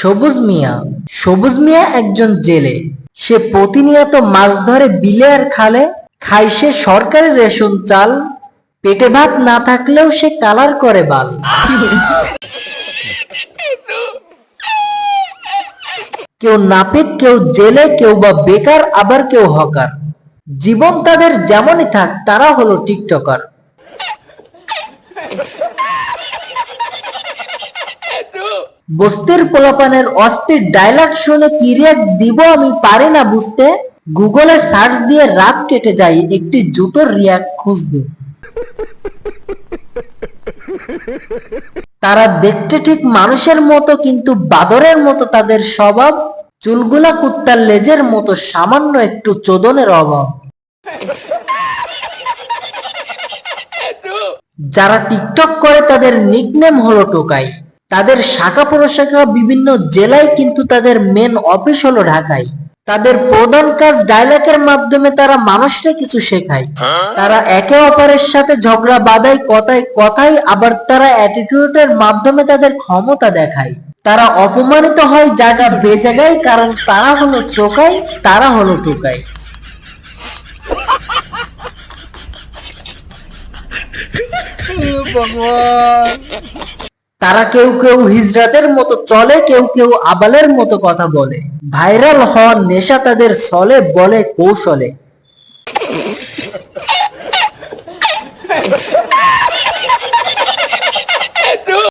সবুজ মিয়া। সবুজ মিয়া একজন জেলে। সে প্রতিনিয়ত মাছ ধরে বিলে আর খালে। খায় সে সরকারি রেশন চাল। পেটে ভাত না থাকলেও সে কালার করে বাল। কেউ নাপিত, কেউ জেলে, কেউ বা বেকার, আবার কেউ হকার। জীবন তাদের যেমনই থাক, তারা হলো টিকটকার। বস্তির পোলাপানের অস্থির ডায়লগ শুনে কি রিয়াক্ট দিব আমি পারি না বুঝতে। গুগলে সার্চ দিয়ে রাত কেটে যায় একটি জুতোর রিয়াক্ট খুঁজতে। তারা দেখতে ঠিক মানুষের মতো, কিন্তু বাদরের মতো তাদের স্বভাব। চুলগুলা কুত্তার লেজের মতো, সামান্য একটু চোদনের অভাব। যারা টিকটক করে তাদের নিকনেম হলো টোকাই। তাদের শাখা প্রশাখা বিভিন্ন জেলায়, কিন্তু তাদের মেন অফিস হলো ঢাকায়। তাদের প্রধান কাজ ডায়লগের মাধ্যমে তারা মানুষকে কিছু শেখায়। তারা একে অপরের সাথে ঝগড়া বাঁধায় কথায় কথায়, আবার তারা অ্যাটিটিউডের মাধ্যমে তাদের ক্ষমতা দেখায়। তারা অপমানিত হয় জায়গা বেজায়গায়, কারণ তারা হলো টোকাই, তারা হলো টোকাই। তারা কেউ কেউ হিজড়াদের মতো চলে, কেউ কেউ আবালের মতো কথা বলে। ভাইরাল হওয়ার নেশা তাদের চলে, বলে কৌশলে।